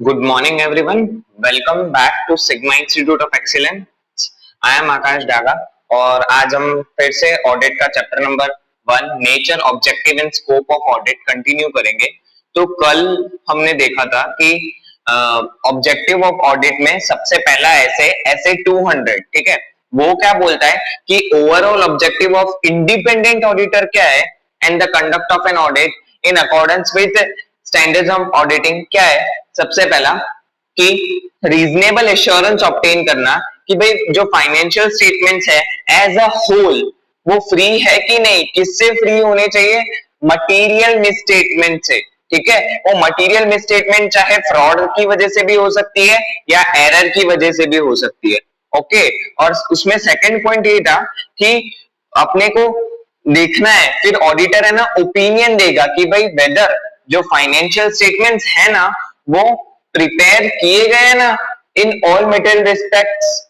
Good morning, everyone. Welcome back to Sigma Institute of Excellence. I am आकाश डागा और आज हम फिर से ऑडिट का chapter number 1 nature objective and scope of audit continue करेंगे। तो कल हमने देखा था कि ऑब्जेक्टिव ऑफ ऑडिट में सबसे पहला ऐसे 200, ठीक है, वो क्या बोलता है कि overall objective of independent auditor क्या है and the conduct of an audit in accordance with standards of auditing क्या है। सबसे पहला कि रीजनेबल एश्योरेंस ऑब्टेन करना कि भाई जो फाइनेंशियल स्टेटमेंट्स है एज अ होल वो फ्री है कि नहीं, किससे फ्री होने चाहिए, मटेरियल मिसस्टेटमेंट से। ठीक है, वो मटेरियल मिसस्टेटमेंट चाहे फ्रॉड की वजह से भी हो सकती है या एरर की वजह से भी हो सकती है। ओके, और उसमें सेकंड पॉइंट ये था कि अपने को देखना है, फिर ऑडिटर है ना ओपिनियन देगा कि भाई वेदर जो फाइनेंशियल स्टेटमेंट्स है ना वो प्रिपेयर किए गए हैं ना इन ऑल मटेरियल रिस्पेक्ट्स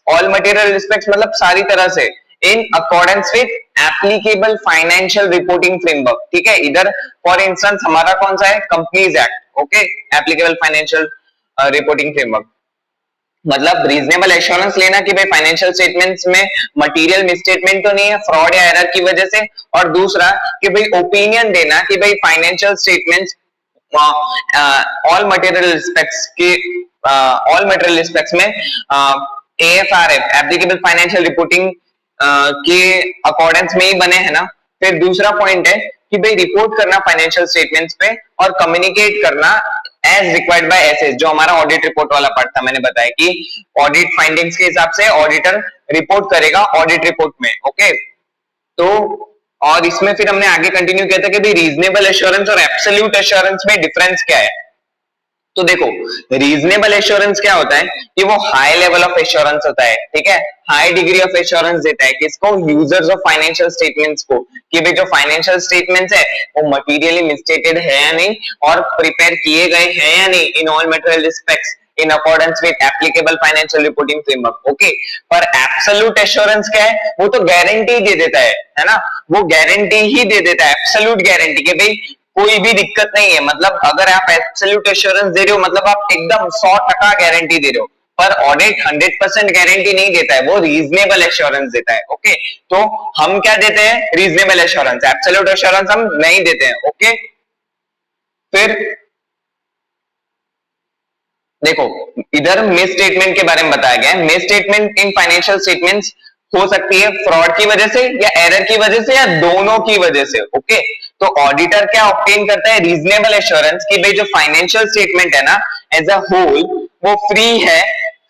मतलब सारी तरह से in accordance with applicable financial reporting framework. ठीक है, इधर फॉर इंस्टेंस हमारा कौन सा है, companies act. Okay, applicable financial reporting framework मतलब रीजनेबल एश्योरेंस लेना कि भाई फाइनेंशियल स्टेटमेंट्स में मटेरियल मिसस्टेटमेंट तो नहीं है फ्रॉड या एरर की वजह से, और दूसरा कि भाई ओपिनियन देना कि भाई financial statements all material respects में एएफआरएफ एप्लीकेबल फाइनेंशियल रिपोर्टिंग के अकॉर्डेंस में ही बने हैं ना। फिर दूसरा पॉइंट है कि भाई रिपोर्ट करना फाइनेंशियल स्टेटमेंट्स पे और कम्युनिकेट करना एज रिक्वायर्ड बाय एसएस, जो हमारा ऑडिट रिपोर्ट वाला पार्ट था। मैंने बताया कि ऑडिट फाइंडिंग्स के हिसाब से ऑडिटर रिपोर्ट करेगा ऑडिट रिपोर्ट में। ओके, तो और इसमें फिर हमने आगे कंटिन्यू किया था कि भाई रीजनेबल एश्योरेंस और एब्सोल्यूट एश्योरेंस में डिफरेंस क्या है। तो देखो, रीजनेबल एश्योरेंस क्या होता है कि वो हाई लेवल ऑफ एश्योरेंस होता है। ठीक है, हाई डिग्री ऑफ एश्योरेंस देता है किसको, यूजर्स ऑफ फाइनेंशियल स्टेटमेंट्स को, कि भाई जो फाइनेंशियल स्टेटमेंट्स है वो मटेरियली मिसस्टेटेड है या नहीं और प्रिपेयर किए गए हैं या नहीं in all material respects in accordance with applicable financial reporting framework. Okay, पर एब्सोल्यूट एश्योरेंस क्या है, वो तो गारंटी दे देता है ना, वो गारंटी ही दे देता है, एब्सोल्यूट गारंटी कि भाई कोई भी दिक्कत नहीं है। मतलब अगर आप एब्सोल्यूट एश्योरेंस दे रहे हो मतलब आप एकदम 100% गारंटी दे रहे हो, पर ऑडिट 100% गारंटी नहीं देता है, वो रीजनेबल एश्योरेंस देता है। ओके, तो हम क्या देते हैं, रीजनेबल एश्योरेंस, एब्सोल्यूट एश्योरेंस हम नहीं देते हैं। ओके, फिर देखो इधर मिस स्टेटमेंट के बारे में बताया गया है। Miss statement in financial statements हो सकती है फ्रॉड की वजह से या एरर की वजह से या दोनों की वजह से। ओके, तो ऑडिटर क्या ऑब्टेन करता है, रीजनेबल एश्योरेंस कि भाई जो फाइनेंशियल स्टेटमेंट है ना एज अ होल वो फ्री है।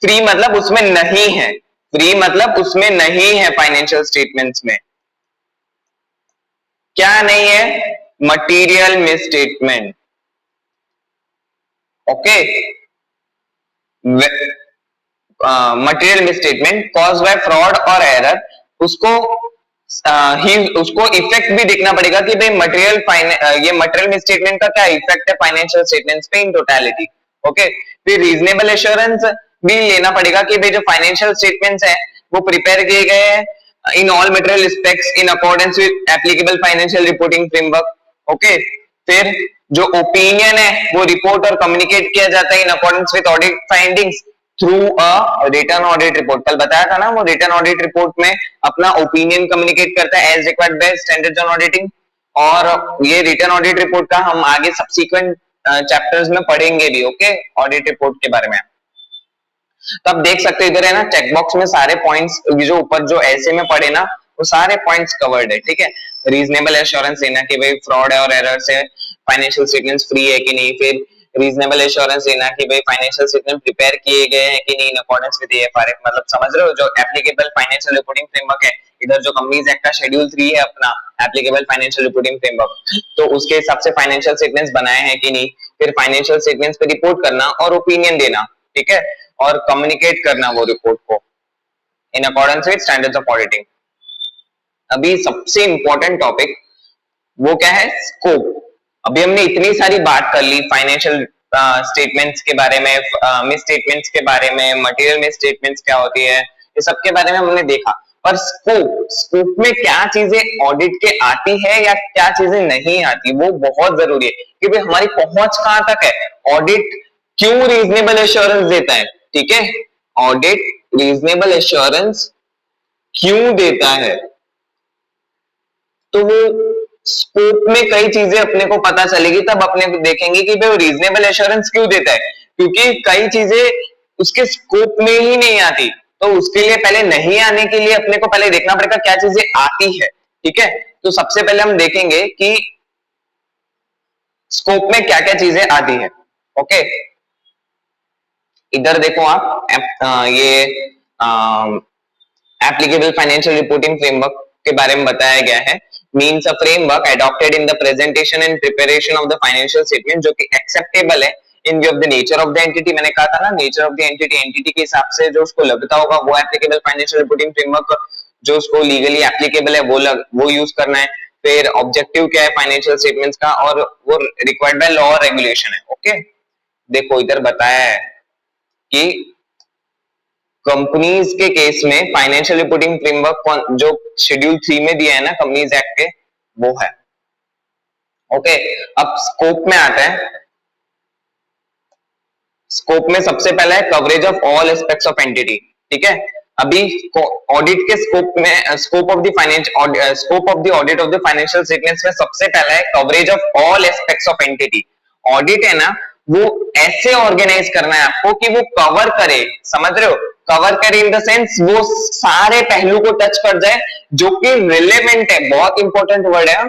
फ्री मतलब उसमें नहीं है, फ्री मतलब उसमें नहीं है, फाइनेंशियल स्टेटमेंट्स में क्या नहीं है, material miss statement. Okay, material misstatement cause by fraud और एरर, उसको उसको इफेक्ट भी देखना पड़ेगा कि भाई ये मटेरियल मिसस्टेटमेंट का क्या इफेक्ट है फाइनेंशियल स्टेटमेंट्स पे इन टोटलिटी। ओके, फिर रीजनेबल एश्योरेंस भी लेना पड़ेगा कि भाई जो फाइनेंशियल स्टेटमेंट्स है वो प्रिपेयर किए गए हैं in all material respects in accordance with applicable financial reporting framework. Okay, फिर जो ओपिनियन है वो रिपोर्ट और कम्युनिकेट किया जाता है in accordance with audit findings through a return audit report. कल बताया था ना, वो रिटर्न ऑडिट रिपोर्ट में अपना ओपिनियन कम्युनिकेट करता है as required by standards on auditing. और ये रिटर्न ऑडिट रिपोर्ट का हम आगे सब्सिक्वेंट चैप्टर्स में पढ़ेंगे भी। ओके, ऑडिट रिपोर्ट के बारे में तो आप देख सकते हो इधर है ना चेकबॉक्स में सारे पॉइंट्स जो ऊपर जो ऐसे में पढ़े ना वो सारे पॉइंट्स कवर्ड है। ठीक है, रीजनेबल एश्योरेंस लेना कि भाई फ्रॉड है और एरर से फाइनेंशियल स्टेटमेंट्स फ्री है कि नहीं, फिर रीजनेबल एश्योरेंस लेना कि भाई फाइनेंशियल स्टेटमेंट प्रिपेयर किए गए हैं कि नहीं इन अकॉर्डेंस विद एएफआरएफ। मतलब समझ रहे हो, जो एप्लीकेबल फाइनेंशियल रिपोर्टिंग फ्रेमवर्क है, इधर जो कंपनीज एक्ट का शेड्यूल 3 है अपना एप्लीकेबल फाइनेंशियल रिपोर्टिंग फ्रेमवर्क, तो उसके हिसाब से फाइनेंशियल स्टेटमेंट्स बनाए हैं कि नहीं, फिर फाइनेंशियल स्टेटमेंट्स पे रिपोर्ट करना और ओपिनियन देना। ठीक है, और कम्युनिकेट करना वो रिपोर्ट को in accordance with standards of auditing. अभी सबसे इंपॉर्टेंट टॉपिक वो क्या है, स्कोप। अभी हमने इतनी सारी बात कर ली फाइनेंशियल स्टेटमेंट्स के बारे में, मिस स्टेटमेंट्स के बारे में, मटेरियल मिस स्टेटमेंट्स क्या होती है, ये सब के बारे में हमने देखा। पर स्कोप में क्या चीजें ऑडिट के आती है या क्या चीजें नहीं आती वो बहुत जरूरी है कि भाई हमारी पहुंच कहां तक है, ऑडिट क्यों रीजनेबल एश्योरेंस देता है, ठीक है, ऑडिट रीजनेबल एश्योरेंस क्यों देता है, तो वो स्कोप में कई चीजें अपने को पता चलेगी, तब अपने को देखेंगे कि भाई वो रीजनेबल एश्योरेंस क्यों देता है, क्योंकि कई चीजें उसके स्कोप में ही नहीं आती, तो उसके लिए पहले नहीं आने के लिए अपने को पहले देखना पड़ेगा क्या चीजें आती है, ठीक है। तो सबसे पहले हम देखेंगे कि स्कोप में क्या क्या चीजें आती है, ओके। इधर देखो आप ये एप्लीकेबल फाइनेंशियल रिपोर्टिंग फ्रेमवर्क के बारे में बताया गया है। Means a framework adopted in the presentation and preparation of the financial statement, जो कि एक्सेप्टेबल है इन view of the nature of the entity. मैंने कहा था ना, nature of the entity, entity के हिसाब से जो उसको लगता होगा वो एप्लीकेबल फाइनेंशियल रिपोर्टिंग फ्रेमवर्क, जो उसको लीगली एप्लीकेबल है वो यूज करना है। फिर ऑब्जेक्टिव क्या है फाइनेंशियल स्टेटमेंट्स का, और वो रिक्वायर्ड बाय लॉ और रेगुलेशन है, ओके। देखो इधर बताया है कि कंपनीज के केस में फाइनेंशियल रिपोर्टिंग फ्रेमवर्क जो शेड्यूल 3 में दिया है ना कंपनीज एक्ट के, वो है, ओके। अब स्कोप में आता है, स्कोप में सबसे पहला है coverage of all aspects of entity, ठीक है। अभी ऑडिट के स्कोप में, scope of the audit of the financial statements में सबसे पहला है coverage of all aspects of entity. Audit है ना, वो ऐसे ऑर्गेनाइज करना है आपको कि वो कवर करे, समझ रहे हो, कवर करे इन द सेंस वो सारे पहलू को टच कर जाए जो कि रिलेवेंट है, बहुत इंपॉर्टेंट वर्ड है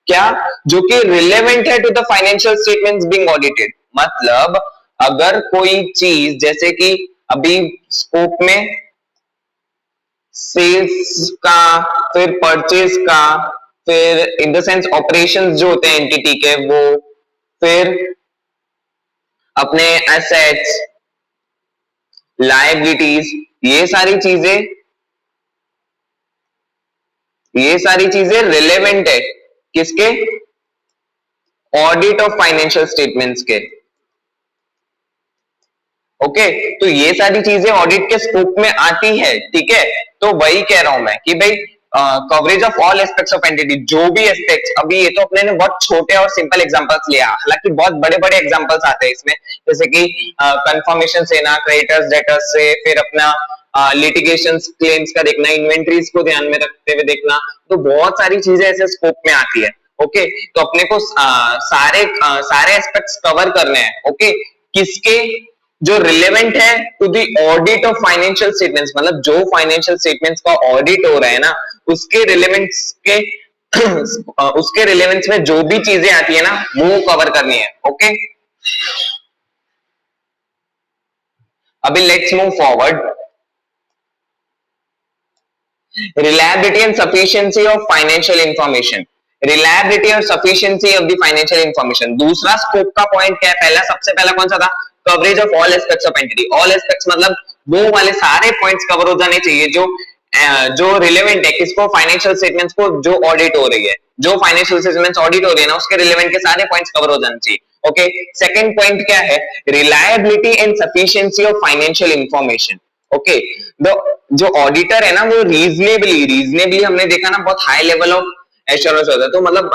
क्या, जो कि रिलेवेंट है to the financial statements being audited. मतलब अगर कोई चीज, जैसे कि अभी स्कोप में सेल्स का, फिर परचेज का, फिर इन द सेंस ऑपरेशंस जो होते हैं एंटिटी के वो, फिर अपने एसेट्स, लायबिलिटीज, ये सारी चीजें रिलेवेंट है किसके, ऑडिट ऑफ फाइनेंशियल स्टेटमेंट्स के, ओके। तो ये सारी चीजें ऑडिट के स्कोप में आती है, ठीक है। तो वही कह रहा हूं मैं कि भाई coverage of all aspects of entity, जो भी एस्पेक्ट्स, अभी ये तो अपने ने बहुत छोटे और सिंपल एग्जांपल्स लिया, हालांकि बहुत बड़े बड़े एग्जांपल्स आते हैं इसमें, जैसे कि कंफर्मेशन से ना, क्रेडिटर्स डेटर्स से, फिर अपना लिटिगेशन क्लेम्स का देखना, इन्वेंट्रीज को ध्यान में रखते हुए देखना, तो बहुत सारी चीजें ऐसे स्कोप में आती है, ओके। तो अपने को सारे एस्पेक्ट्स कवर करने हैं, ओके, किसके, जो रिलेवेंट है to the audit of financial statements, मतलब जो फाइनेंशियल स्टेटमेंट्स का ऑडिट हो रहा है ना, उसके रिलेवेंस के उसके रिलेवेंस में जो भी चीजें आती है ना वो कवर करनी है, ओके। अभी let's move forward. Reliability and sufficiency of financial information, reliability और sufficiency of the financial information. दूसरा स्कोप का पॉइंट क्या है, पहला, सबसे पहला कौन सा था, coverage of all aspects of entity. All aspects मतलब वो वाले सारे पॉइंट्स कवर हो जाने चाहिए जो रिलेवेंट है किसको, फाइनेंशियल स्टेटमेंट्स को, जो ऑडिट हो रही है, जो फाइनेंशियल स्टेटमेंट्स ऑडिट हो रही है ना, उसके रिलेवेंट के सारे पॉइंट्स कवर हो जाने चाहिए, ओके। सेकंड पॉइंट क्या है, reliability and sufficiency of financial information, okay. जो ऑडिटर है ना वो रीजनेबली हमने देखा ना, बहुत हाई लेवल ऑफ एश्योरेंस होता है, तो मतलब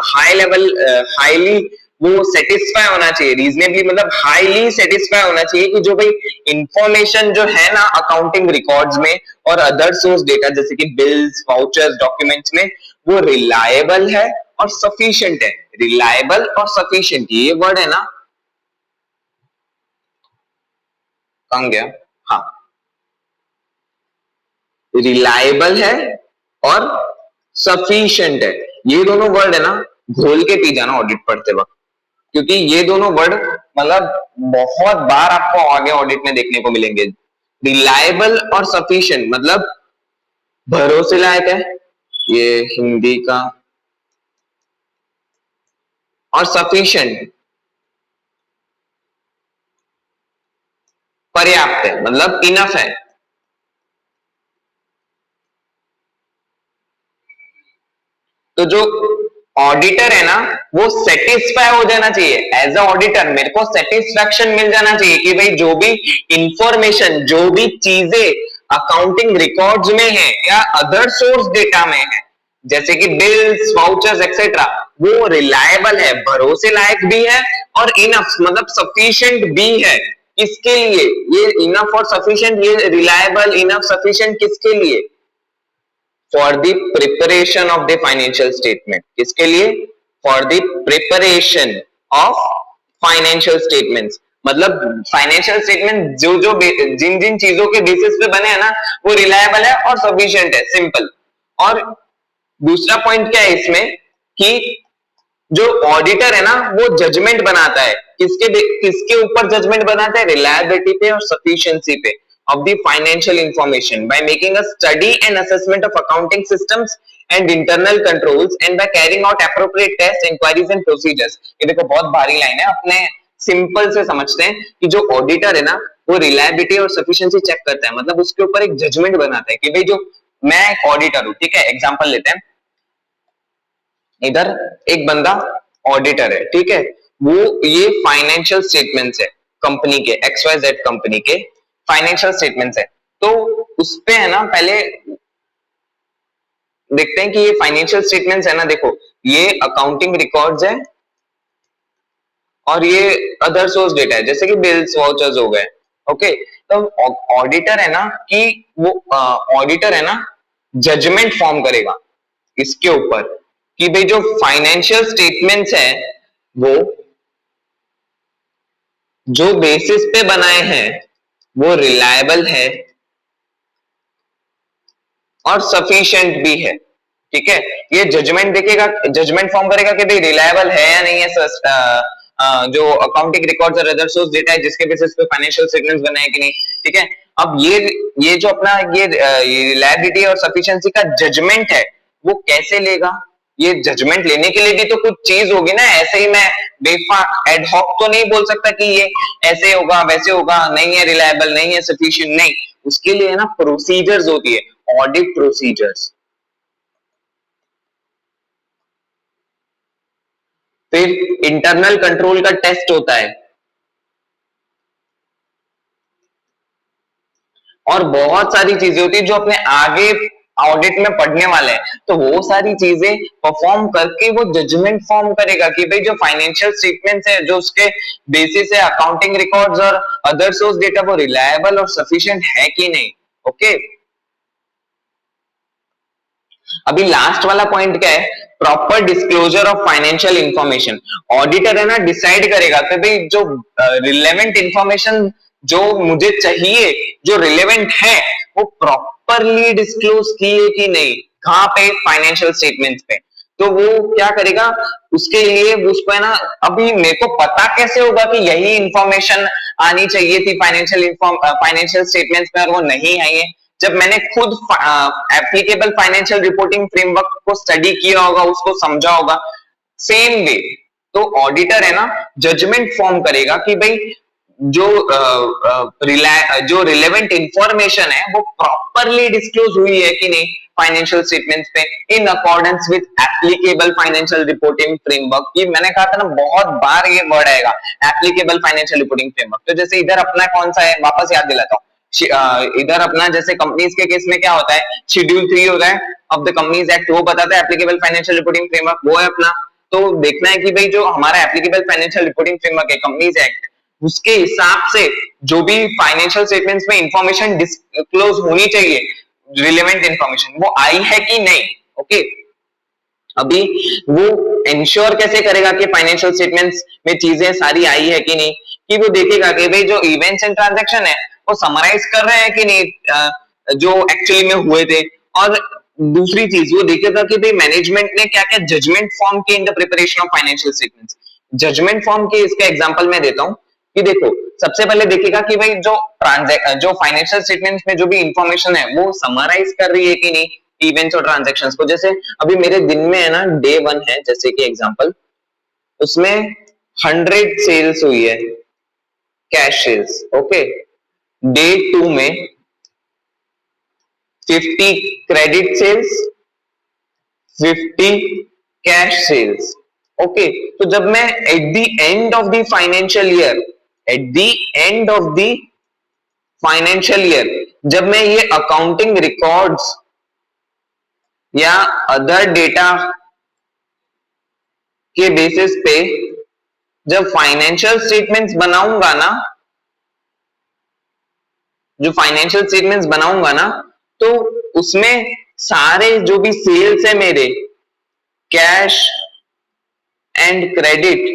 हाईली वो सेटिस्फाई होना चाहिए, रीजनेबली मतलब हाईली सेटिस्फाई होना चाहिए कि जो भाई इंफॉर्मेशन जो है ना अकाउंटिंग रिकॉर्ड्स में और अदर सोर्स डेटा जैसे कि बिल्स, वाउचर्स, डॉक्यूमेंट्स में, वो रिलायबल है और सफिशिएंट है। रिलायबल और सफिशिएंट ये वर्ड है ना, कहाँ गया, हाँ, रिलायबल है और सफिशिएंट है, ये दोनों वर्ड है ना, घोल के पी जाना ऑडिट पढ़ते वक्त, क्योंकि ये दोनों वर्ड मतलब बहुत बार आपको आगे ऑडिट में देखने को मिलेंगे। रिलायबल और सफिशिएंट मतलब भरोसे लायक है, ये हिंदी का, और सफिशिएंट पर्याप्त है, मतलब इनफ है। तो जो ऑडिटर है ना वो सेटिस्फाई हो जाना चाहिए, एज अ ऑडिटर मेरे को सेटिस्फैक्शन मिल जाना चाहिए कि भाई जो भी इंफॉर्मेशन, जो भी चीजें अकाउंटिंग रिकॉर्ड्स में है या अदर सोर्स डेटा में है, जैसे कि बिल्स, वाउचर्स एक्सेट्रा, वो रिलायबल है, भरोसे लायक भी है और इनफ मतलब सफिशिएंट भी है किसके लिए? ये इनफ और सफिशिएंट, ये रिलायबल, इनफ, सफिशिएंट किसके लिए? For the preparation of the financial statement. किसके लिए? For the preparation of financial statements. मतलब फाइनेंशियल स्टेटमेंट जो जो जिन जिन चीजों के बेसिस पे बने हैं ना, वो रिलायबल है और सफिशिएंट है, सिंपल। और दूसरा पॉइंट क्या है इसमें कि जो ऑडिटर है ना, वो जजमेंट बनाता है। किसके ऊपर जजमेंट बनाता है? रिलायबिलिटी पे और सफिशिएंसी पे of the financial information by making a study and assessment of accounting systems and internal controls and by carrying out appropriate tests, inquiries and procedures। ये देखो बहुत भारी लाइन है, अपने सिंपल से समझते हैं कि जो ऑडिटर है ना, वो रिलायबिलिटी और सफिशिएंसी चेक करता है, मतलब उसके ऊपर एक जजमेंट बनाता है कि भाई जो मैं एक ऑडिटर हूं, ठीक है, एग्जांपल लेते हैं, इधर एक बंदा ऑडिटर है, ठीक है, वो ये फाइनेंशियल स्टेटमेंट्स है कंपनी के, XYZ कंपनी के फाइनेंशियल स्टेटमेंट्स है, तो उस पे है ना, पहले देखते हैं कि ये फाइनेंशियल स्टेटमेंट्स है ना, देखो ये अकाउंटिंग रिकॉर्ड्स है और ये अदर सोर्स डेटा है, जैसे कि बिल्स वाउचर्स हो गए, ओके। तो ऑडिटर है ना कि वो ऑडिटर है ना, जजमेंट फॉर्म करेगा इसके ऊपर कि भाई जो फाइनेंशियल स्टेटमेंट्स है वो जो बेसिस पे बनाए हैं वो रिलायबल है और सफिशिएंट भी है, ठीक है। ये जजमेंट देखेगा, जजमेंट फॉर्म करेगा कि भाई रिलायबल है या नहीं है जो अकाउंटिंग रिकॉर्ड्स और अदर सोर्स डेटा है जिसके बेसिस पे फाइनेंशियल स्टेटमेंट्स बने हैं कि नहीं, ठीक है। अब ये जो अपना ये रिलायबिलिटी और सफिशिएंसी का जजमेंट है, वो कैसे लेगा? ये जजमेंट लेने के लिए भी तो कुछ चीज होगी ना, ऐसे ही मैं बेफाक एड हॉक तो नहीं बोल सकता कि ये ऐसे होगा वैसे होगा, नहीं है रिलायबल, नहीं है सफिशिएंट, नहीं। उसके लिए ना प्रोसीजर्स होती है, ऑडिट प्रोसीजर्स। फिर इंटरनल कंट्रोल का टेस्ट होता है और बहुत सारी चीजें होती है जो अपने आगे ऑडिट में पढ़ने वाले हैं, तो वो सारी चीजें परफॉर्म करके वो जजमेंट फॉर्म करेगा कि भाई जो फाइनेंशियल स्टेटमेंट्स है, जो उसके बेसिस है अकाउंटिंग रिकॉर्ड्स और अदर सोर्स डेटा, वो रिलायबल और सफिशिएंट है कि नहीं, ओके। अभी लास्ट वाला पॉइंट क्या है? Proper disclosure of financial information. Auditor है ना, डिसाइड करेगा कि भाई जो रिलेवेंट इंफॉर्मेशन जो मुझे चाहिए, जो रिलेवेंट है, वो प्रॉपरली डिस्क्लोज किए कि नहीं, कहां पे? फाइनेंशियल स्टेटमेंट्स पे। तो वो क्या करेगा? उसके लिए उसको है ना, अभी मेरे को पता कैसे होगा कि यही इंफॉर्मेशन आनी चाहिए थी फाइनेंशियल स्टेटमेंट्स में और वो नहीं आई है? जब मैंने खुद एप्लीकेबल फाइनेंशियल रिपोर्टिंग फ्रेमवर्क को स्टडी किया होगा, उसको समझा होगा, सेम वे तो ऑडिटर है ना, जजमेंट फॉर्म करेगा कि भाई जो जो रिलेवेंट इंफॉर्मेशन है वो प्रॉपरली डिस्क्लोज हुई है कि नहीं फाइनेंशियल स्टेटमेंट्स पे, in accordance with applicable financial reporting framework. ये मैंने कहा था ना, बहुत बार ये वर्ड आएगा, एप्लीकेबल फाइनेंशियल रिपोर्टिंग फ्रेमवर्क। तो जैसे इधर अपना कौन सा है, वापस याद दिलाता हूँ। इधर अपना जैसे कंपनीज के केस में क्या होता है, शेड्यूल 3 होता है ऑफ द कंपनीज एक्ट, वो बताता है एप्लीकेबल फाइनेंशियल रिपोर्टिंग फ्रेमवर्क, वो है अपना। तो देखना है कि भाई जो हमारा एप्लीकेबल फाइनेंशियल रिपोर्टिंग फ्रेमवर्क है, कंपनीज एक्ट, उसके हिसाब से जो भी फाइनेंशियल स्टेटमेंट्स में इंफॉर्मेशन डिस्क्लोज होनी चाहिए, रिलेवेंट इंफॉर्मेशन, वो आई है कि नहीं, ओके। अभी वो इंश्योर कैसे करेगा कि फाइनेंशियल स्टेटमेंट्स में चीजें सारी आई है कि नहीं? कि वो देखेगा कि भाई जो इवेंट्स एंड ट्रांजैक्शन है वो समराइज कर रहे हैं कि नहीं जो एक्चुअली में हुए थे। और दूसरी चीज वो देखेगा कि भाई मैनेजमेंट ने क्या क्या जजमेंट फॉर्म किए in the preparation of financial statements. Judgement form के इसका एग्जांपल मैं देता हूं कि देखो, सबसे पहले देखेगा कि भाई जो फाइनेंशियल स्टेटमेंट्स में जो भी इंफॉर्मेशन है वो समराइज कर रही है कि नहीं इवेंट्स और ट्रांजैक्शंस को। जैसे अभी मेरे दिन में है ना, डे 1 है जैसे कि एग्जांपल, उसमें 100 सेल्स हुई है, कैश सेल्स, ओके। डे 2 में 50 credit sales, 50 cash sales, okay. तो जब मैं at the end of the financial year, at the end of the financial year, जब मैं ये अकाउंटिंग रिकॉर्ड्स या अदर डेटा के बेसिस पे जब फाइनेंशियल स्टेटमेंट्स बनाऊंगा ना, जो फाइनेंशियल स्टेटमेंट्स बनाऊंगा ना, तो उसमें सारे जो भी सेल्स है मेरे, कैश एंड क्रेडिट,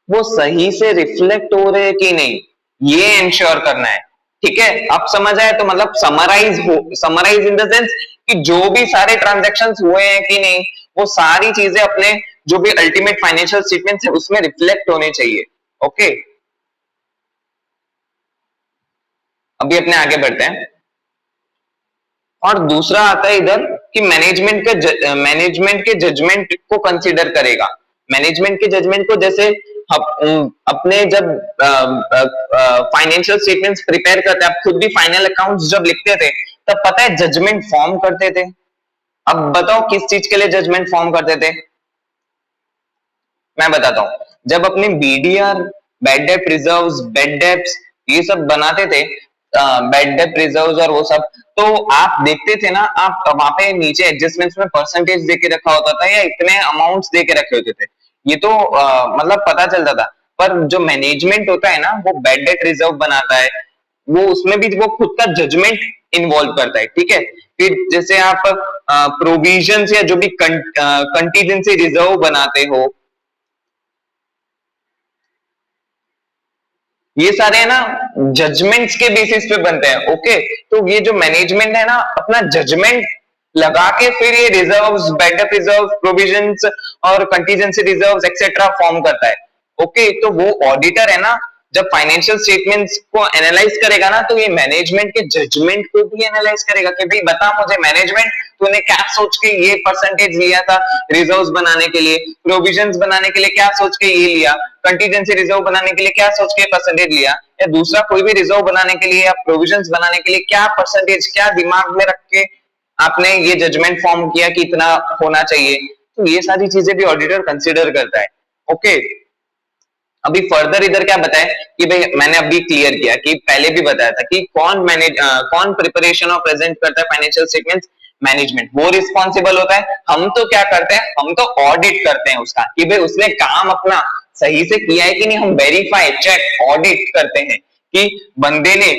वो सही से रिफ्लेक्ट हो रहे हैं कि नहीं, ये इंश्योर करना है। ठीक है, अब समझ आए तो मतलब समराइज इन द सेंस कि जो भी सारे ट्रांजैक्शंस हुए हैं कि नहीं, वो सारी चीजें अपने जो भी अल्टीमेट फाइनेंशियल स्टेटमेंट्स है उसमें रिफ्लेक्ट होने चाहिए। ओके, अभी अपने आगे बढ़ते हैं। और दूसरा आता है इधर कि मैनेजमेंट के जजमेंट को कंसीडर करेगा। मैनेजमेंट के जजमेंट को, जैसे अपने जब फाइनेंशियल स्टेटमेंट्स प्रिपेयर करते हैं, आप खुद भी फाइनल अकाउंट्स जब लिखते थे तब पता है जजमेंट फॉर्म करते थे। अब बताओ किस चीज के लिए जजमेंट फॉर्म करते थे? मैं बताता हूँ। जब अपने BDR, bad debt reserves, bad debts, ये सब बनाते थे, बैड डेट रिजर्व्स और वो सब, तो आप देखते थे ना, आप वहां पे नीचे एडजस्टमेंट्स में परसेंटेज देके रखा होता था या इतने अमाउंट्स देके रखे होते थे। ये तो मतलब पता चलता था। पर जो मैनेजमेंट होता है ना, वो बैड डेट रिजर्व बनाता है, वो उसमें भी वो खुद का जजमेंट इन्वॉल्व करता है। ठीक है, फिर जैसे आप प्रोविजंस या जो भी कंटीजेंसी रिजर्व बनाते हो, ये सारे है ना जजमेंट्स के बेसिस पे बनते हैं। ओके, तो ये जो मैनेजमेंट है ना, अपना जजमेंट लगा के फिर ये रिजर्व्स, बैकअप रिजर्व, प्रोविजंस और कंटीजेंसी रिजर्व्स एक्सेट्रा फॉर्म करता है। ओके, तो वो ऑडिटर है ना, जब फाइनेंशियल स्टेटमेंट्स को एनालाइज करेगा ना, तो ये मैनेजमेंट के जजमेंट को भी एनालाइज करेगा कि भाई बता मुझे मैनेजमेंट, तूने क्या सोच के ये परसेंटेज लिया था रिजर्व्स बनाने के लिए, प्रोविजंस बनाने के लिए क्या सोच के ये लिया, कंटीजेंसी रिजर्व बनाने के लिए क्या सोच के परसेंटेज लिया, या दूसरा कोई भी रिजर्व बनाने के लिए या प्रोविजंस बनाने के लिए क्या परसेंटेज, क्या दिमाग में रख के आपने ये जजमेंट फॉर्म किया कि इतना होना चाहिए। तो ये सारी चीजें भी ऑडिटर कंसिडर करता है। ओके, अभी फर्दर इधर क्या बताया कि भाई मैंने अभी क्लियर किया कि पहले भी बताया था कि कौन प्रिपरेशन और प्रेजेंट करता है फाइनेंशियल स्टेटमेंट्स? मैनेजमेंट, वो रिस्पॉन्सिबल होता है। हम तो क्या करते हैं, हम तो ऑडिट करते हैं उसका कि भाई उसने काम अपना सही से किया है कि नहीं, हम वेरीफाई, चेक, ऑडिट करते हैं कि बंदे ने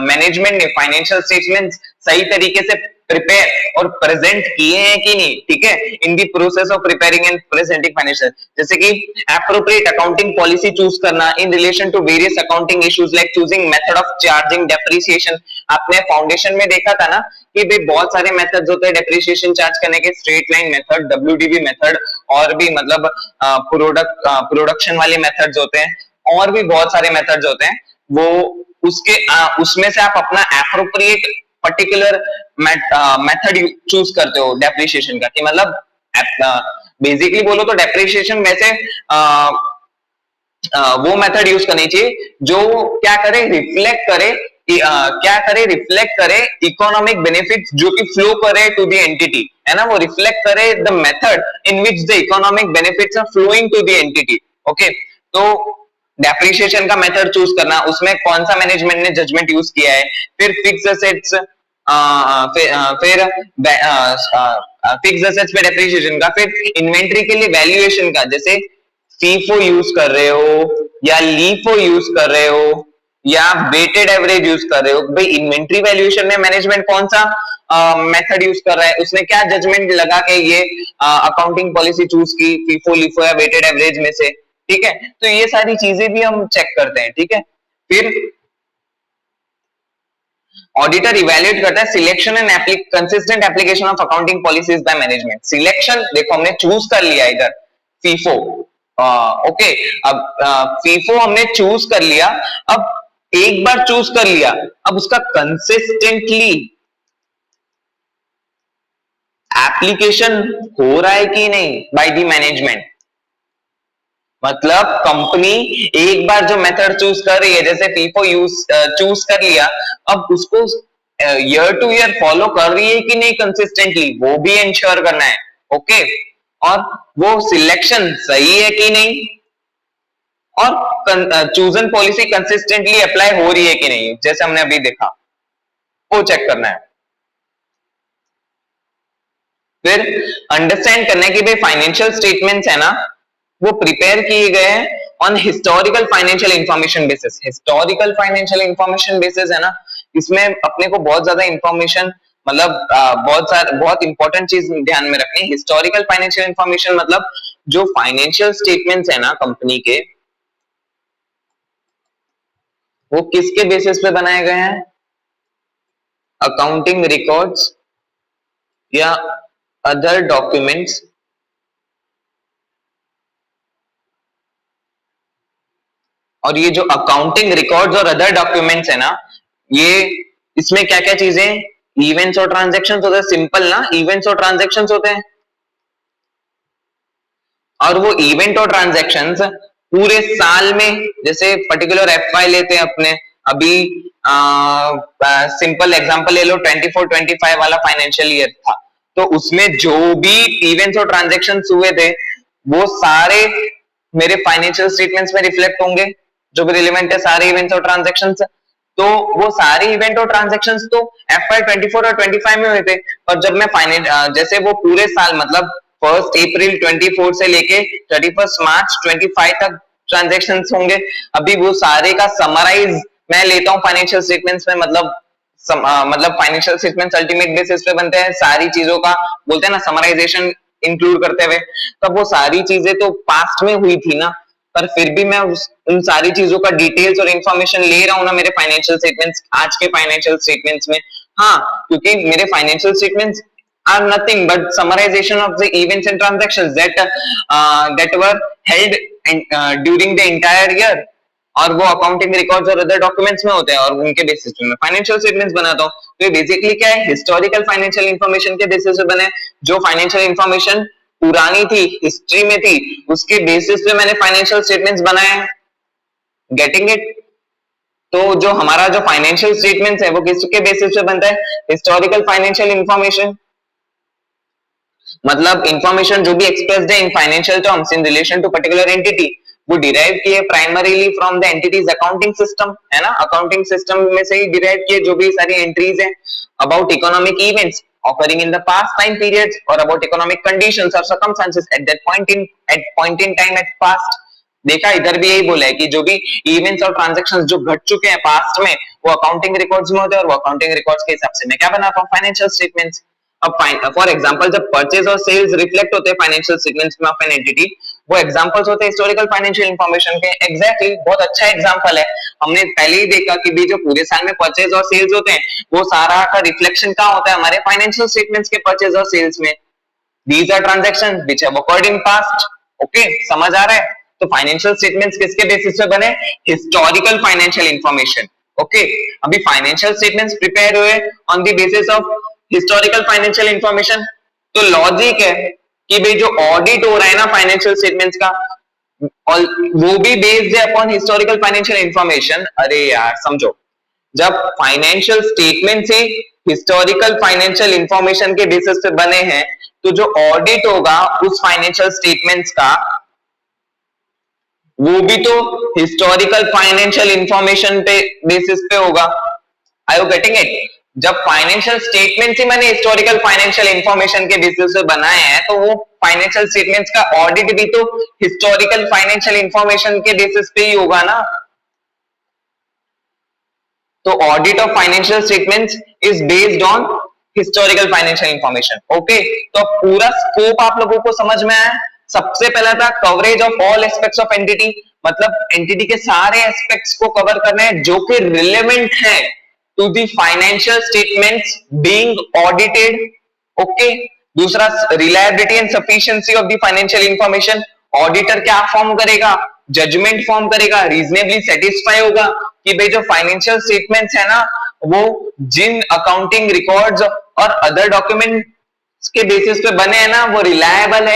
मैनेजमेंट ने फाइनेंशियल स्टेटमेंट्स सही तरीके से प्रिपेयर और प्रेजेंट किए हैं कि नहीं। ठीक है, in the process of preparing and presenting financial, जैसे कि एप्रोप्रिएट अकाउंटिंग पॉलिसी चूज करना in relation to various accounting issues like choosing method of charging depreciation. आपने फाउंडेशन में देखा था ना कि भाई बहुत सारे मेथड्स होते हैं डेप्रिसिएशन चार्ज करने के, straight line method, WDB method, और भी मतलब प्रोडक्शन वाले मेथड्स होते हैं, और भी बहुत सारे मेथड्स होते हैं। वो उसमें से आप अपना एप्रोप्रिएट पर्टिकुलर मेथड चूज करते हो डेप्रिसिएशन का, कि मतलब बेसिकली बोलो तो डेप्रिसिएशन वैसे वो मेथड यूज करनी चाहिए जो क्या करे, रिफ्लेक्ट करे, क्या करे, रिफ्लेक्ट करे इकोनॉमिक बेनिफिट्स जो कि फ्लो करे टू द एंटिटी, है ना, वो रिफ्लेक्ट करे the method in which the economic benefits are flowing to the entity. Okay, तो डेप्रिसिएशन का मेथड चूज करना, उसमें कौन सा मैनेजमेंट ने जजमेंट यूज किया है, फिर फिक्स एसेट्स, फिर फिक्स एसेट्स पे डेप्रिसिएशन का, फिर इन्वेंट्री के लिए वैल्यूएशन का, जैसे फीफो यूज कर रहे हो या लीफो यूज कर रहे हो या वेटेड एवरेज यूज कर रहे हो, भाई इन्वेंट्री वैल्यूएशन में मैनेजमेंट कौन सा मेथड यूज कर रहा है, उसने क्या जजमेंट लगा के ये अकाउंटिंग पॉलिसी चूज की, फीफो, लीफो या वेटेड एवरेज में से। ठीक है, तो ये सारी चीजें भी हम चेक करते हैं। ठीक है, फिर ऑडिटर इवैल्यूएट करता है selection and consistent application of accounting policies by management. Selection देखो हमने चूज कर लिया इधर फीफो, ओके, अब फीफो हमने चूज कर लिया, अब एक बार चूज कर लिया, अब उसका कंसिस्टेंटली एप्लीकेशन हो रहा है कि नहीं बाय द मैनेजमेंट। मतलब कंपनी एक बार जो मेथड चूज कर रही है, जैसे फीफो चूज कर लिया, अब उसको ईयर टू ईयर फॉलो कर रही है कि नहीं कंसिस्टेंटली, वो भी इंश्योर करना है। ओके, और वो सिलेक्शन सही है कि नहीं, और चूजन पॉलिसी कंसिस्टेंटली अप्लाई हो रही है कि नहीं, जैसे हमने अभी देखा, वो चेक करना है। फिर अंडरस्टैंड करना है कि भाई फाइनेंशियल स्टेटमेंट्स है ना, वो प्रिपेयर किए गए हैं on historical financial information basis. Historical financial information basis है ना, इसमें अपने को बहुत ज्यादा इंफॉर्मेशन मतलब बहुत इंपॉर्टेंट चीज ध्यान में रखनी है। हिस्टोरिकल फाइनेंशियल इंफॉर्मेशन मतलब जो फाइनेंशियल स्टेटमेंट्स है ना कंपनी के, वो किसके बेसिस पे बनाए गए हैं? अकाउंटिंग रिकॉर्ड्स या अदर डॉक्यूमेंट्स और ये जो अकाउंटिंग रिकॉर्ड्स और अदर डॉक्यूमेंट्स है ना, ये इसमें क्या क्या चीजें, इवेंट्स और ट्रांजैक्शंस होते हैं। सिंपल ना, इवेंट्स और ट्रांजैक्शंस होते हैं, और वो इवेंट और ट्रांजैक्शंस पूरे साल में, जैसे पर्टिकुलर एफवाई लेते हैं अपने, अभी सिंपल एग्जांपल ले लो, 24-25 वाला फाइनेंशियल ईयर था, तो उसमें जो भी इवेंट्स और ट्रांजैक्शंस हुए थे वो सारे मेरे फाइनेंशियल स्टेटमेंट्स में रिफ्लेक्ट होंगे, जो भी रिलेवेंट है सारे इवेंट्स और ट्रांजैक्शंस। तो वो सारे इवेंट और ट्रांजैक्शंस तो FY 24 और 25 में हुए थे, और जब मैं जैसे वो पूरे साल मतलब 1 अप्रैल 24 से लेके 31 मार्च 25 तक ट्रांजैक्शंस होंगे, अभी वो सारे का समराइज मैं लेता हूँ फाइनेंशियल स्टेटमेंट्स में, मतलब फाइनेंशियल स्टेटमेंट्स अल्टीमेट बेसिस पे बनते हैं, सारी चीजों का बोलते हैं ना समराइजेशन इंक्लूड करते हुए। तब वो सारी चीजें तो पास्ट में हुई थी ना, पर फिर भी मैं उन सारी चीजों का डिटेल्स और इंफॉर्मेशन ले रहा हूं ना मेरे फाइनेंशियल स्टेटमेंट्स, आज के फाइनेंशियल स्टेटमेंट्स में। हाँ, क्योंकि मेरे financial statements are nothing but summarization of the events and transactions that were held during the entire year, और वो अकाउंटिंग रिकॉर्ड्स और अदर डॉक्यूमेंट्स में होते हैं, और उनके बेसिस पे मैं फाइनेंशियल स्टेटमेंट्स बनाता हूँ। तो ये बेसिकली क्या है, हिस्टोरिकल फाइनेंशियल इंफॉर्मेशन के बेसिस पे बने, जो फाइनेंशियल इंफॉर्मेशन पुरानी थी, हिस्ट्री में थी, उसके बेसिस पे मैंने फाइनेंशियल स्टेटमेंट्स बनाए हैं। Getting it? तो जो हमारा जो फाइनेंशियल स्टेटमेंट्स है वो किसके बेसिस पे बनता है? हिस्टोरिकल फाइनेंशियल इंफॉर्मेशन, मतलब इंफॉर्मेशन जो भी एक्सप्रेस्ड है in financial terms in relation to particular entity, वो डिराइव किए primarily from the entity's accounting system, है ना, अकाउंटिंग सिस्टम में से ही डिराइव किए जो भी सारी एंट्रीज हैं about economic events occurring in the past time periods or about economic conditions or circumstances at that point in time at past। देखा, इधर भी यही बोला है कि जो भी इवेंट्स और ट्रांजैक्शंस जो घट चुके हैं पास्ट में, वो अकाउंटिंग रिकॉर्ड्स में होते हैं, और वो अकाउंटिंग रिकॉर्ड्स के हिसाब से मैं क्या बनाता हूँ? Financial statements. अब फॉर एग्जांपल जब परचेज और सेल्स रिफ्लेक्ट होते हैं फाइनेंशियल स्टेटमेंट्स में ऑफ एन एंटिटी, वो एग्जांपल्स होते हैं हिस्टोरिकल फाइनेंशियल इंफॉर्मेशन के। एग्जैक्टली, बहुत अच्छा एग्जांपल है, हमने पहले ही देखा कि भी जो पूरे साल में परचेज और सेल्स होते हैं वो सारा का रिफ्लेक्शन कहाँ होता है? हमारे फाइनेंशियल स्टेटमेंट्स के परचेज और सेल्स में। These are transactions which have occurred in past. Okay, समझ आ रहा है? तो फाइनेंशियल स्टेटमेंट्स किसके बेसिस पे बने? Historical financial information. ओके, अभी फाइनेंशियल स्टेटमेंट्स प्रिपेयर हुए on the basis of historical financial information. तो लॉजिक है कि भाई जो ऑडिट हो रहा है ना फाइनेंशियल स्टेटमेंट्स का, और वो भी बेस्ड है अपॉन हिस्टोरिकल फाइनेंशियल इंफॉर्मेशन। अरे यार समझो, जब फाइनेंशियल स्टेटमेंट से हिस्टोरिकल फाइनेंशियल इंफॉर्मेशन के बेसिस पे बने हैं, तो जो ऑडिट होगा उस फाइनेंशियल स्टेटमेंट्स का, वो भी तो हिस्टोरिकल फाइनेंशियल इंफॉर्मेशन पे बेसिस पे होगा। आई यू गेटिंग इट? जब फाइनेंशियल स्टेटमेंट्स ही मैंने हिस्टोरिकल फाइनेंशियल इंफॉर्मेशन के बेसिस पे बनाए हैं, तो वो फाइनेंशियल स्टेटमेंट्स का ऑडिट भी तो हिस्टोरिकल फाइनेंशियल इंफॉर्मेशन के बेसिस पे ही होगा ना। तो audit of financial statements is based on historical financial information. Okay, तो पूरा स्कोप आप लोगों को समझ में आया। सबसे पहला था coverage of all aspects of entity, मतलब एंटिटी के सारे एस्पेक्ट्स को कवर करना है जो कि रिलेवेंट है to the financial statements being audited. Okay, दूसरा reliability and sufficiency of the financial information. Auditor क्या फॉर्म करेगा? जजमेंट फॉर्म करेगा, रीजनेबली सेटिस्फाई होगा कि भाई जो फाइनेंशियल स्टेटमेंट्स है ना, वो जिन अकाउंटिंग रिकॉर्ड्स और अदर डॉक्यूमेंट के बेसिस पे बने हैं ना, वो रिलायबल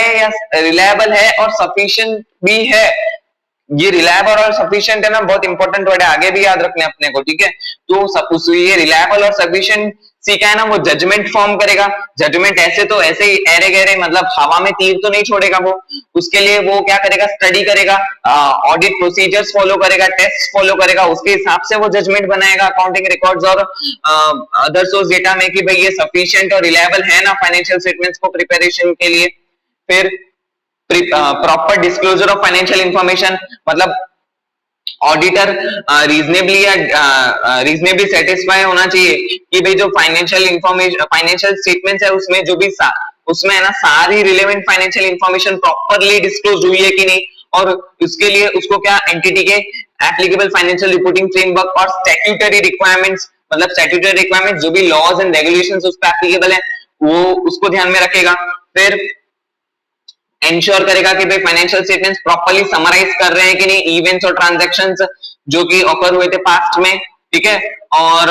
है और सफिशिएंट भी है। ये रिलायबल और सफिशिएंट है ना, बहुत इंपॉर्टेंट वर्ड है, आगे भी याद रखने अपने को, ठीक है। तो ये रिलायबल और सफिशिएंट सीखा है ना, वो जजमेंट फॉर्म करेगा। जजमेंट ऐसे तो ऐसे ही ऐरे गहरे मतलब हवा में तीर तो नहीं छोड़ेगा वो, उसके लिए वो क्या करेगा? स्टडी करेगा, ऑडिट प्रोसीजर्स फॉलो करेगा, टेस्ट फॉलो करेगा, उसके हिसाब से वो जजमेंट बनाएगा अकाउंटिंग रिकॉर्ड्स और अदर सोर्स डेटा में कि भाई ये सफिशिएंट और रिलायबल है ना फाइनेंशियल स्टेटमेंट्स को प्रिपरेशन के लिए। फिर proper disclosure of financial information, मतलब ऑडिटर रीजनेबली सेटिस्फाई होना चाहिए कि भाई जो फाइनेंशियल इंफॉर्मेशन फाइनेंशियल स्टेटमेंट्स है उसमें जो भी उसमें है ना सारी relevant financial information properly disclose हुई है कि नहीं, और उसके लिए उसको क्या एंटिटी के एप्लीकेबल फाइनेंशियल रिपोर्टिंग फ्रेमवर्क और स्टैट्यूटरी रिक्वायरमेंट्स, मतलब स्टैट्यूटरी रिक्वायरमेंट्स जो भी लॉज एंड रेगुलेशंस उस पर एप्लीकेबल है वो उसको ध्यान में रखेगा। फिर इंश्योर करेगा कि भाई फाइनेंशियल स्टेटमेंट्स प्रॉपर्ली समराइज कर रहे हैं कि नहीं इवेंट्स और ट्रांजैक्शंस जो कि ऑकर हुए थे पास्ट में, ठीक है। और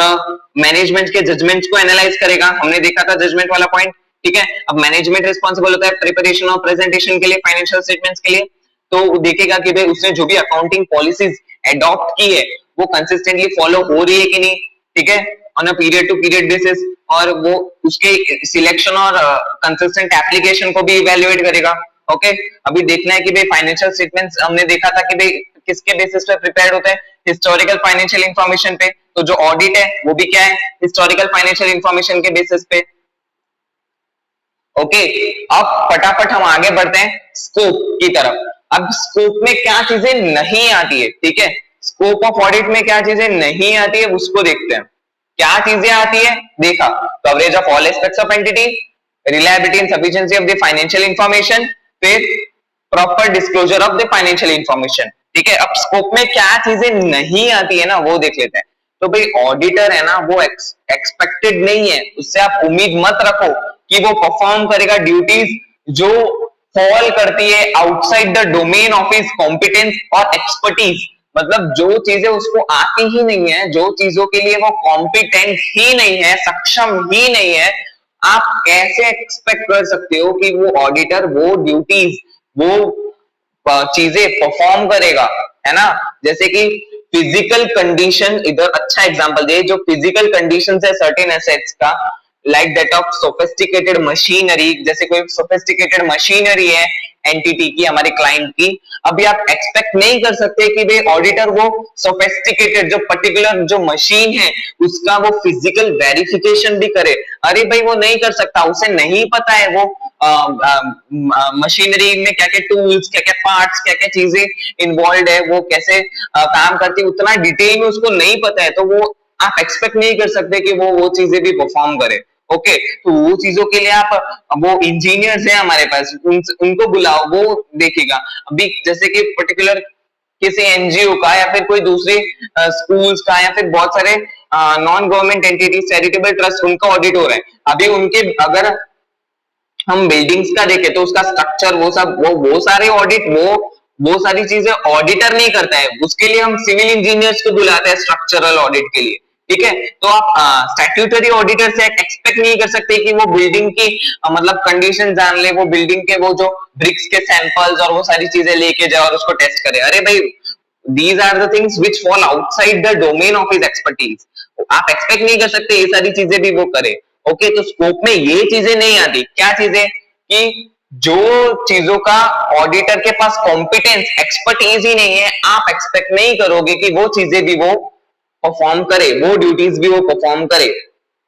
मैनेजमेंट के जजमेंट्स को एनालाइज करेगा, हमने देखा था जजमेंट वाला पॉइंट, ठीक है। अब मैनेजमेंट रिस्पांसिबल होता है प्रिपरेशन और प्रेजेंटेशन के लिए फाइनेंशियल स्टेटमेंट्स के लिए, तो वो देखेगा कि भाई उसने जो भी अकाउंटिंग पॉलिसीज एडॉप्ट की है वो कंसिस्टेंटली फॉलो हो रही है कि नहीं, ठीक है, on a period to period basis, और वो उसके सिलेक्शन और कंसिस्टेंट एप्लीकेशन को भी इवैल्यूएट करेगा। ओके, अभी देखना है कि भाई फाइनेंशियल स्टेटमेंट्स हमने देखा था कि भाई किसके बेसिस पे प्रिपेयर्ड होते हैं, हिस्टोरिकल फाइनेंशियल इंफॉर्मेशन पे, तो जो ऑडिट है वो भी क्या है, हिस्टोरिकल फाइनेंशियल इंफॉर्मेशन के बेसिस पे। ओके, अब फटाफट हम आगे बढ़ते हैं स्कोप की तरफ। अब स्कोप में क्या चीजें नहीं आती है, ठीक है, स्कोप ऑफ ऑडिट में क्या चीजें नहीं आती है उसको देखते हैं। क्या चीजें आती है, देखा, coverage of all aspects of entity, reliability and sufficiency of the financial information, फिर proper disclosure of the financial information, ठीक है। अब स्कोप में क्या चीजें नहीं आती है ना वो देख लेते हैं। तो भाई ऑडिटर है ना वो एक्सपेक्टेड नहीं है, उससे आप उम्मीद मत रखो कि वो परफॉर्म करेगा ड्यूटीज जो फॉल करती है outside the domain of his competence और एक्सपर्टीज, मतलब जो चीजें उसको आती ही नहीं है, जो चीजों के लिए वो कॉम्पिटेंट ही नहीं है, सक्षम ही नहीं है, आप कैसे एक्सपेक्ट कर सकते हो कि वो ऑडिटर वो ड्यूटीज वो चीजें परफॉर्म करेगा, है ना। जैसे कि फिजिकल कंडीशन, इधर अच्छा एग्जांपल दे, जो फिजिकल कंडीशंस है सर्टेन एसेट्स का, like that of sophisticated machinery, जैसे कोई सोफिस्टिकेटेड मशीनरी है एंटिटी की, हमारे क्लाइंट की, अभी आप एक्सपेक्ट नहीं कर सकते कि भाई ऑडिटर वो सोफिस्टिकेटेड जो पर्टिकुलर जो मशीन है उसका वो फिजिकल वेरिफिकेशन भी करे। अरे भाई वो नहीं कर सकता, उसे नहीं पता है वो मशीनरी में क्या क्या टूल्स, क्या क्या पार्ट्स, क्या क्या चीजें इन्वॉल्व है, वो कैसे काम करती है, उतना डिटेल में उसको नहीं पता है, तो वो आप एक्सपेक्ट नहीं कर सकते कि वो चीजें भी परफॉर्म करे। ओके, तो वो चीजों के लिए आप वो इंजीनियर्स हैं हमारे पास, उनको बुलाओ, वो देखेगा। अभी जैसे कि पर्टिकुलर किसी एनजीओ का या फिर कोई दूसरी स्कूल्स का या फिर बहुत सारे non government entity charitable trust, उनका ऑडिट हो रहा है, अभी उनके अगर हम बिल्डिंग्स का देखें तो उसका स्ट्रक्चर वो सब वो सारे ऑडिट वो सारी चीजें ऑडिटर नहीं करता है, उसके लिए हम सिविल इंजीनियर्स को बुलाते हैं स्ट्रक्चरल ऑडिट के लिए, ठीक है। तो आप स्टैट्यूटरी ऑडिटर से एक्सपेक्ट नहीं कर सकते कि वो बिल्डिंग की मतलब कंडीशन जान ले, वो बिल्डिंग के वो जो ब्रिक्स के सैंपल्स और वो सारी चीजें लेके जाए और उसको टेस्ट करे। अरे भाई, these are the things which fall outside the domain of his expertise, आप एक्सपेक्ट नहीं कर सकते ये सारी चीजें भी वो करे। ओके, तो स्कोप में ये चीजें नहीं आती। क्या चीजें, कि जो चीजों का ऑडिटर के पास कॉम्पिटेंस एक्सपर्टीज ही नहीं है, आप एक्सपेक्ट नहीं करोगे कि वो चीजें भी वो परफॉर्म करे, वो ड्यूटीज भी वो परफॉर्म करे।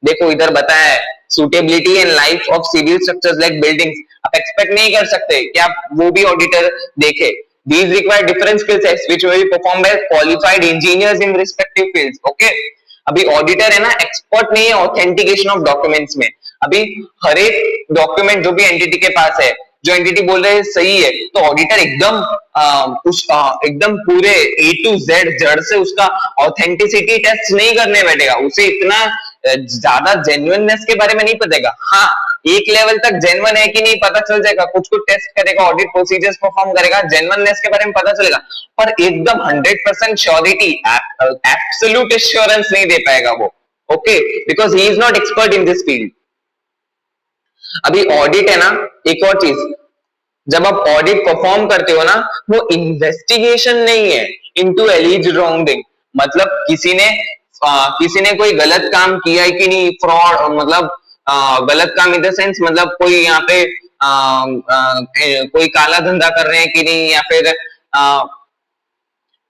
देखो इधर बताया है, suitability and life of civil structures like buildings, आप एक्सपेक्ट नहीं कर सकते कि आप वो भी ऑडिटर देखे। These require different skill sets which will be performed by qualified engineers in respective fields. Okay, अभी ऑडिटर है ना एक्सपर्ट नहीं है ऑथेंटिकेशन ऑफ डॉक्यूमेंट्स में। अभी हर एक डॉक्यूमेंट जो भी एंटिटी के पास है, जो एंटिटी बोल रहे हैं सही है, तो ऑडिटर एकदम पूरे A to Z जड़ से उसका ऑथेंटिसिटी टेस्ट नहीं करने बैठेगा, उसे इतना ज्यादा जेन्युइननेस के बारे में नहीं पतेगा। हाँ, एक लेवल तक जेन्युइन है कि नहीं पता चल जाएगा, कुछ कुछ टेस्ट करेगा, ऑडिट प्रोसीजर्स परफॉर्म करेगा, जेन्युइननेस के बारे में पता चलेगा, पर एकदम 100% श्योरिटी, एब्सोल्यूट एश्योरेंस नहीं दे पाएगा वो। Okay, because he is not expert in this field. अभी ऑडिट है ना, एक और चीज, जब आप ऑडिट परफॉर्म करते हो ना, वो इन्वेस्टिगेशन नहीं है इनटू एलिज्ड रॉन्गडूइंग, मतलब किसी ने कोई गलत काम किया है कि नहीं, फ्रॉड मतलब गलत काम इन द सेंस मतलब कोई यहाँ पे कोई काला धंधा कर रहे हैं कि नहीं, या फिर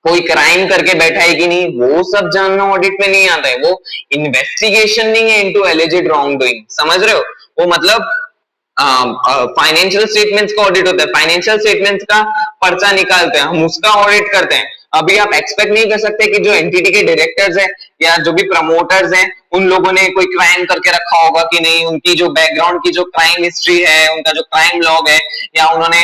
कोई क्राइम करके बैठा है कि नहीं, वो सब जानना ऑडिट में नहीं आता है। वो इन्वेस्टिगेशन नहीं है इनटू एलिज्ड रॉन्गडूइंग, समझ रहे हो। वो मतलब फाइनेंशियल स्टेटमेंट्स का ऑडिट होता है, फाइनेंशियल स्टेटमेंट्स का पर्चा निकालते हैं, हम उसका ऑडिट करते हैं। अभी आप एक्सपेक्ट नहीं कर सकते कि जो एंटिटी के डायरेक्टर्स हैं या जो भी प्रमोटर्स हैं उन लोगों ने कोई क्राइम करके रखा होगा कि नहीं, उनकी जो बैकग्राउंड की जो क्राइम हिस्ट्री है, उनका जो क्राइम लॉग है, या उन्होंने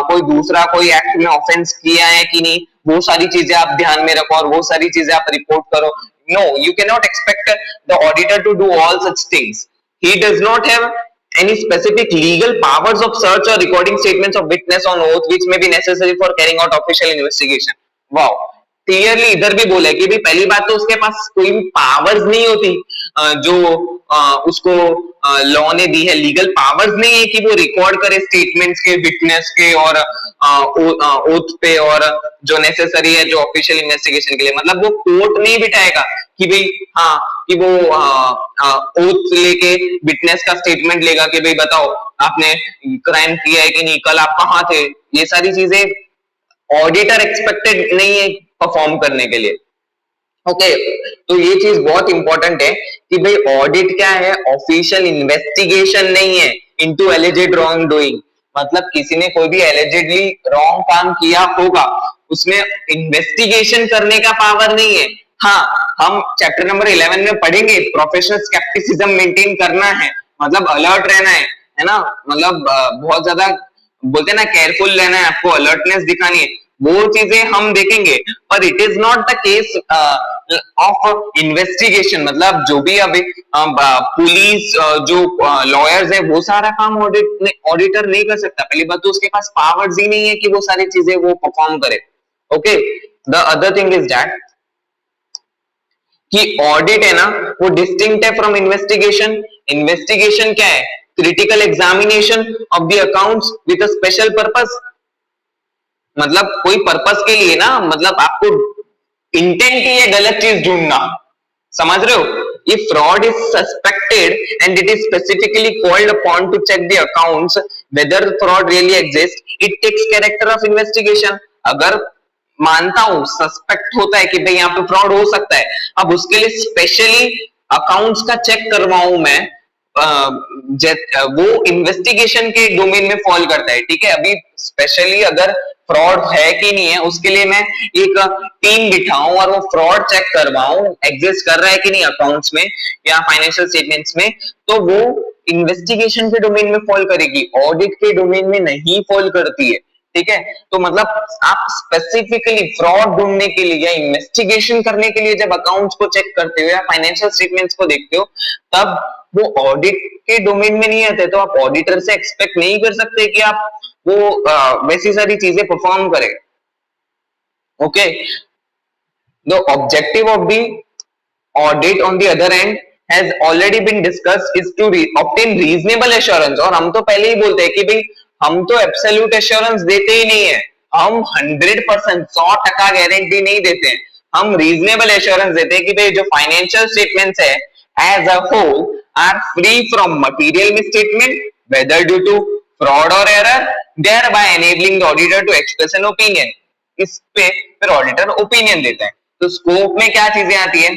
कोई दूसरा कोई एक्ट में ऑफेंस किया है कि नहीं, वो सारी चीजें आप ध्यान में रखो और वो सारी चीजें आप रिपोर्ट करो। No, you can not expect the auditor to do all such things. He does not have any specific legal powers of search or recording statements of witness on oath which may be necessary for carrying out official investigation। Wow, clearly इधर भी बोला है कि भाई पहली बात तो उसके पास कोई भी पावर्स नहीं होती जो उसको लॉ ने दी है, लीगल पावर्स नहीं है कि वो रिकॉर्ड करे स्टेटमेंट्स के, विटनेस के और ओथ पे, और जो नेसेसरी है जो ऑफिशियल इन्वेस्टिगेशन के लिए। मतलब वो कोर्ट नहीं बिठाएगा कि भाई हाँ कि वो ओथ लेके विटनेस का स्टेटमेंट लेगा कि भाई बताओ आपने क्राइम किया है कि नहीं, कल आप कहाँ थे। ये सारी चीजें ऑडिटर एक्सपेक्टेड नहीं है परफॉर्म करने के लिए। ओके, तो ये चीज बहुत इंपॉर्टेंट है कि भाई ऑडिट क्या है, ऑफिशियल इन्वेस्टिगेशन नहीं है इनटू एलिजेड रॉन्ग डूइंग। मतलब किसी ने कोई भी एलिजेडली रॉन्ग काम किया होगा, उसमें इन्वेस्टिगेशन करने का पावर नहीं है। हाँ, हम चैप्टर नंबर 11 में पढ़ेंगे प्रोफेशनल स्केप्टिसिज्म मेंटेन करना है, मतलब अलर्ट रहना है ना, मतलब बहुत ज्यादा बोलते हैं ना केयरफुल रहना है, आपको अलर्टनेस दिखानी है, वो चीजें हम देखेंगे। पर it is not the case of investigation. मतलब जो भी अभी पुलिस जो लॉयर्स है वो सारा काम ऑडिटर नहीं कर सकता। पहली बात तो उसके पास पावर्स ही नहीं है कि वो सारी चीजें वो परफॉर्म करे। Okay, the other thing is that कि ऑडिट है ना वो डिस्टिंक्ट है फ्रॉम इन्वेस्टिगेशन। इन्वेस्टिगेशन क्या है, critical examination of the accounts with a special purpose. मतलब कोई पर्पस के लिए ना, मतलब आपको इंटेंट ही है गलत चीज ढूंढना, समझ रहे हो। ये fraud is suspected and it is specifically called upon to check the accounts whether fraud really exist, it takes character of investigation. अगर मानता हूं सस्पेक्ट होता है कि भाई यहाँ पे फ्रॉड हो सकता है, अब उसके लिए स्पेशली अकाउंट्स का चेक करवाऊं मैं, वो इन्वेस्टिगेशन के डोमेन में फॉल करता है। ठीक है, अभी स्पेशली अगर फ्रॉड है कि नहीं है उसके लिए मैं एक टीम बिठाऊं और वो फ्रॉड चेक करवाऊं एग्जिस्ट कर रहा है कि नहीं अकाउंट्स में या फाइनेंशियल स्टेटमेंट्स में, तो वो इन्वेस्टिगेशन के डोमेन में फॉल करेगी, ऑडिट के डोमेन में नहीं फॉल करती है। ठीक है, तो मतलब आप स्पेसिफिकली फ्रॉड ढूंढने के लिए या इन्वेस्टिगेशन करने के लिए जब अकाउंट्स को चेक करते हो या फाइनेंशियल स्टेटमेंट्स को देखते हो, तब वो ऑडिट के डोमेन में नहीं आते। तो आप ऑडिटर से एक्सपेक्ट नहीं कर सकते कि आप वो वैसी सारी चीजें परफॉर्म करे। Okay, the objective of the audit on the other and has already been discussed is to obtain reasonable assurance। और हम तो पहले ही बोलते हैं कि भाई हम तो एब्सोल्यूट एश्योरेंस देते ही नहीं है, हम 100% 100% गारंटी नहीं देते हैं, हम रीजनेबल एश्योरेंस देते हैं कि भाई जो फाइनेंशियल स्टेटमेंट्स है as a whole are free from material misstatement whether due to fraud और error, thereby enabling the auditor to express an opinion। इस पे फिर ऑडिटर ओपिनियन देता है। तो स्कोप में क्या चीजें आती है,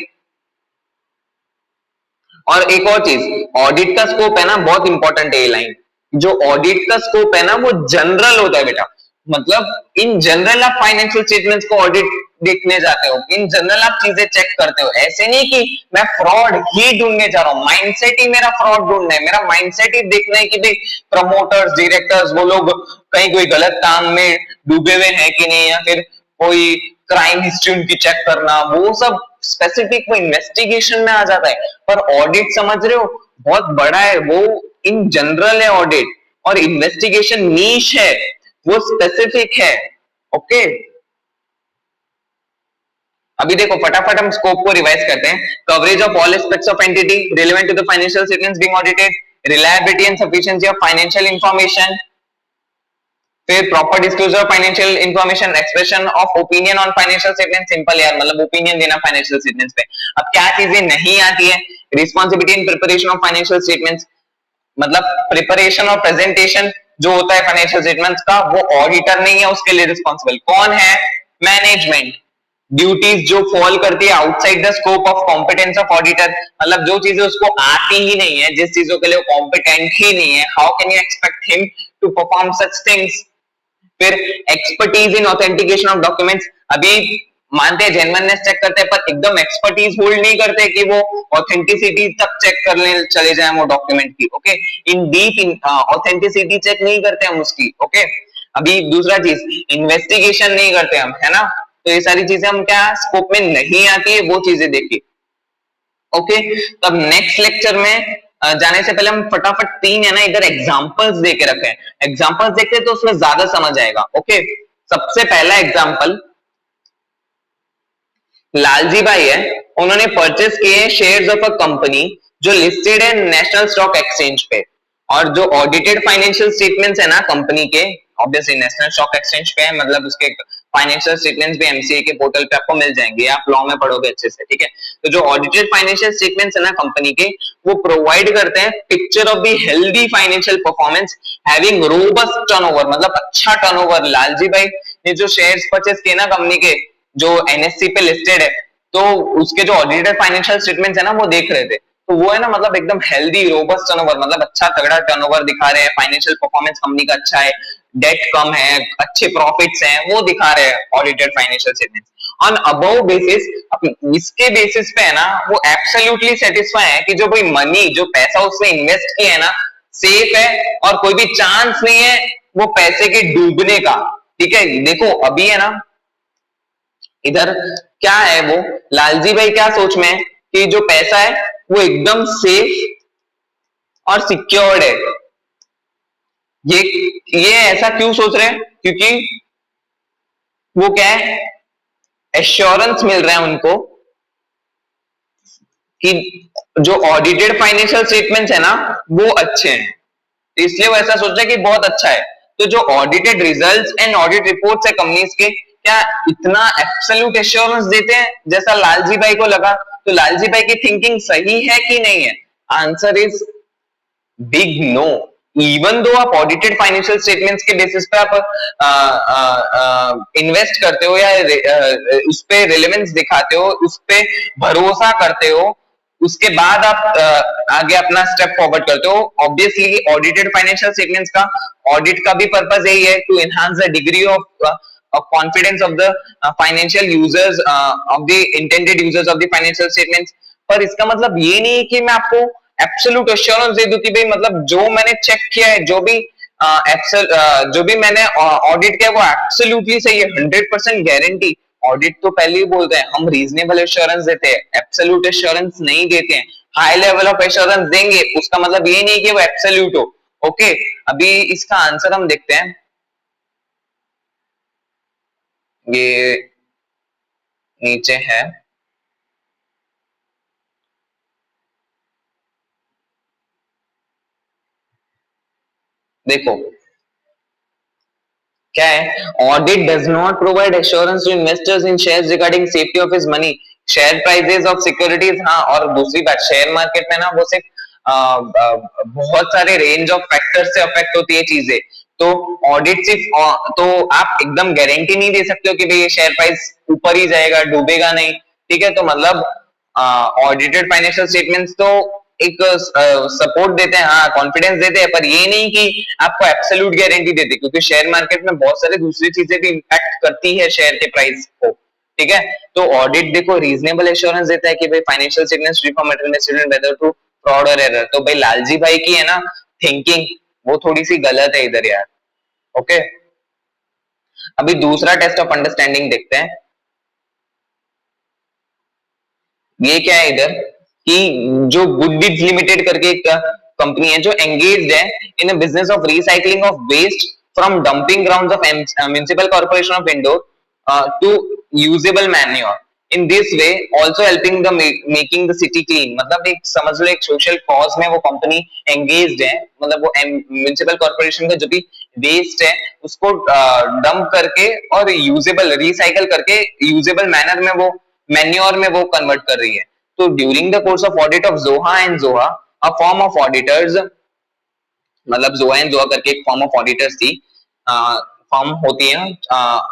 और एक और चीज, ऑडिट का स्कोप है ना बहुत इंपॉर्टेंट है ये लाइन। जो ऑडिट का स्कोप है ना वो जनरल होता है बेटा, मतलब इन जनरल आप फाइनेंशियल स्टेटमेंट्स को ऑडिट देखने जाते हो, इन जनरल आप चीजें चेक करते हो। ऐसे नहीं कि मैं फ्रॉड ही ढूंढने जा रहा हूँ, माइंडसेट ही मेरा फ्रॉड ढूंढना है, मेरा माइंडसेट ही देखना है कि भाई प्रमोटर्स डायरेक्टर्स वो लोग कहीं कोई गलत काम में डूबे हुए हैं कि नहीं, या फिर कोई क्राइम हिस्ट्री उनकी चेक करना, वो सब स्पेसिफिक वो इन्वेस्टिगेशन में आ जाता है। पर ऑडिट समझ रहे हो बहुत बड़ा है, वो इन जनरल है ऑडिट, और इन्वेस्टिगेशन नीश है, वो स्पेसिफिक है। ओके, अभी देखो फटाफट हम स्कोप को रिवाइज करते हैं। Coverage of all aspects of entity relevant to the financial statements being audited, reliability and sufficiency of financial information, फिर proper disclosure of financial information, expression of opinion on financial statement. Simple यार, मतलब opinion देना financial statements पे। अब क्या चीजें नहीं आती है, responsibility in preparation of financial statements, मतलब प्रिपरेशन और प्रेजेंटेशन जो होता है फाइनेंशियल स्टेटमेंट्स का वो ऑडिटर नहीं है उसके लिए रिस्पांसिबल, कौन है, मैनेजमेंट। ड्यूटीज जो फॉल करती है outside the scope of competence of auditor, मतलब जो चीजें उसको आती ही नहीं है, जिस चीजों के लिए वो कॉम्पिटेंट ही नहीं है, how can you expect him to perform such things. फिर expertise in authentication of documents, अभी मानते हैं जेन्युइननेस चेक करते हैं पर एकदम एक्सपर्टीज होल्ड नहीं करते कि वो ऑथेंटिसिटी तक चेक करने चले जाएं वो डॉक्यूमेंट की। Okay, in deep authenticity check नहीं करते हम उसकी। ओके, अभी दूसरा चीज इन्वेस्टिगेशन नहीं करते हम, है ना, तो ये सारी चीजें हम क्या स्कोप में नहीं आती है, वो चीजें देखिए। ओके, तो अब नेक्स्ट लेक्चर में जाने से पहले हम फटाफट तीन है ना इधर एग्जांपल्स दे के रखे हैं, एग्जांपल्स देखते हैं तो उसमें ज्यादा समझ आएगा। ओके, सबसे पहला एग्जांपल लालजी भाई है, उन्होंने परचेस किए शेयर्स ऑफ अ कंपनी जो लिस्टेड है नेशनल स्टॉक एक्सचेंज पे, और जो ऑडिटेड फाइनेंशियल स्टेटमेंट्स है ना कंपनी के, ऑब्वियसली नेशनल स्टॉक एक्सचेंज पे है, मतलब उसके फाइनेंशियल स्टेटमेंट्स भी एमसीए के पोर्टल पे आपको मिल जाएंगे, आप लॉ में पढ़ोगे अच्छे से। ठीक है, तो जो ऑडिटेड फाइनेंशियल स्टेटमेंट्स है ना कंपनी के, वो प्रोवाइड करते हैं picture of the healthy financial performance having robust turnover, मतलब अच्छा टर्नओवर। लालजी भाई ने जो शेयर्स परचेस किए ना कंपनी के जो एनएससी पे लिस्टेड है, तो उसके जो ऑडिटेड फाइनेंशियल स्टेटमेंट्स है ना वो देख रहे थे, तो वो है ना मतलब एकदम हेल्दी रोबस्ट टर्नओवर, मतलब अच्छा तगड़ा टर्नओवर दिखा रहे हैं, फाइनेंशियल परफॉर्मेंस कंपनी का अच्छा है, डेट कम है, अच्छे प्रॉफिट्स हैं, वो दिखा रहे हैं audited financial statements. On above basis, इसके बेसिस पे है ना वो एब्सोल्युटली सेटिस्फाई है कि जो भाई मनी, जो पैसा उसने इन्वेस्ट किया है ना, सेफ है और कोई भी चांस नहीं है वो पैसे के डूबने का। ठीक है, देखो अभी है ना इधर क्या है, वो लालजी भाई क्या सोच में है कि जो पैसा है वो एकदम सेफ और सिक्योर्ड है। ये ऐसा क्यों सोच रहे हैं, क्योंकि वो क्या है, एश्योरेंस मिल रहा है उनको कि जो ऑडिटेड फाइनेंशियल स्टेटमेंट्स है ना वो अच्छे हैं, इसलिए वो ऐसा सोच रहे हैं कि बहुत अच्छा है। तो जो audited results and audit reports है कंपनीज के, क्या इतना एब्सोल्यूट एश्योरेंस देते हैं जैसा लालजी भाई को लगा? तो लालजी भाई की थिंकिंग सही है कि नहीं है? Answer is big no. Even though आप ऑडिटेड फाइनेंशियल स्टेटमेंट्स के बेसिस पे आप इन्वेस्ट करते हो या उस पे रिलेवेंस दिखाते हो, उस पे भरोसा करते हो, उसके बाद आप आगे अपना स्टेप फॉरवर्ड करते हो, ऑब्वियसली ऑडिटेड फाइनेंशियल स्टेटमेंट्स का ऑडिट का भी पर्पस यही है to enhance the degree of confidence of the financial users of the intended users of the financial statements। पर इसका मतलब ये नहीं है कि मैं आपको एब्सोल्यूट एश्योरेंस दे दूं कि भाई मतलब जो मैंने चेक किया है, जो भी मैंने ऑडिट किया वो एब्सोल्युटली सही है, 100% गारंटी। ऑडिट तो पहले ही बोलते हैं हम रीजनेबल एश्योरेंस देते हैं, एब्सोल्यूट एश्योरेंस नहीं देते हैं। हाई लेवल ऑफ एश्योरेंस देंगे उसका मतलब ये नहीं कि वो एब्सोल्यूट हो। ओके, अभी इसका आंसर हम देखते हैं, ये नीचे है, देखो क्या है, audit does not provide assurance to investors in shares regarding safety of his money, share prices of securities. हाँ, और दूसरी बात शेयर मार्केट में ना वो सिर्फ बहुत सारे रेंज ऑफ फैक्टर्स से अफेक्ट होती है चीजें, तो ऑडिट सिर्फ तो आप एकदम गारंटी नहीं दे सकते हो कि भाई ये शेयर प्राइस ऊपर ही जाएगा, डूबेगा नहीं। ठीक है, तो मतलब ऑडिटेड फाइनेंशियल स्टेटमेंट्स तो एक सपोर्ट देते हैं, हाँ कॉन्फिडेंस देते हैं, पर ये नहीं कि आपको एब्सोल्यूट गारंटी देते, क्योंकि शेयर मार्केट में बहुत सारी दूसरी चीजें भी इंपैक्ट करती है शेयर के प्राइस को। ठीक है, तो ऑडिट देखो रीजनेबल एश्योरेंस देता है कि भाई financial statements free from material misleading whether to fraud और एरर। तो भाई लालजी भाई की है ना थिंकिंग वो थोड़ी सी गलत है इधर यार। ओके, अभी दूसरा टेस्ट ऑफ अंडरस्टैंडिंग देखते हैं। ये क्या है इधर कि जो गुड डीड्स लिमिटेड करके एक कंपनी है जो एंगेज्ड है in a business of recycling of waste from dumping grounds of municipal corporation of Indore to usable manure, in this way also helping the making the city clean. मतलब एक समझ लो एक social cause में वो company engaged है, मतलब वो municipal corporation का जो भी वेस्ट है उसको डंप करके और यूजेबल रिसाइकल करके यूजेबल मैनर में वो मैन्योर में वो कन्वर्ट कर रही है। तो during the course of audit of जोहा एंड जोहा अ फॉर्म ऑफ ऑडिटर्स, मतलब जोहा एंड जोहा करके एक फॉर्म ऑफ ऑडिटर्स थी, फॉर्म होती है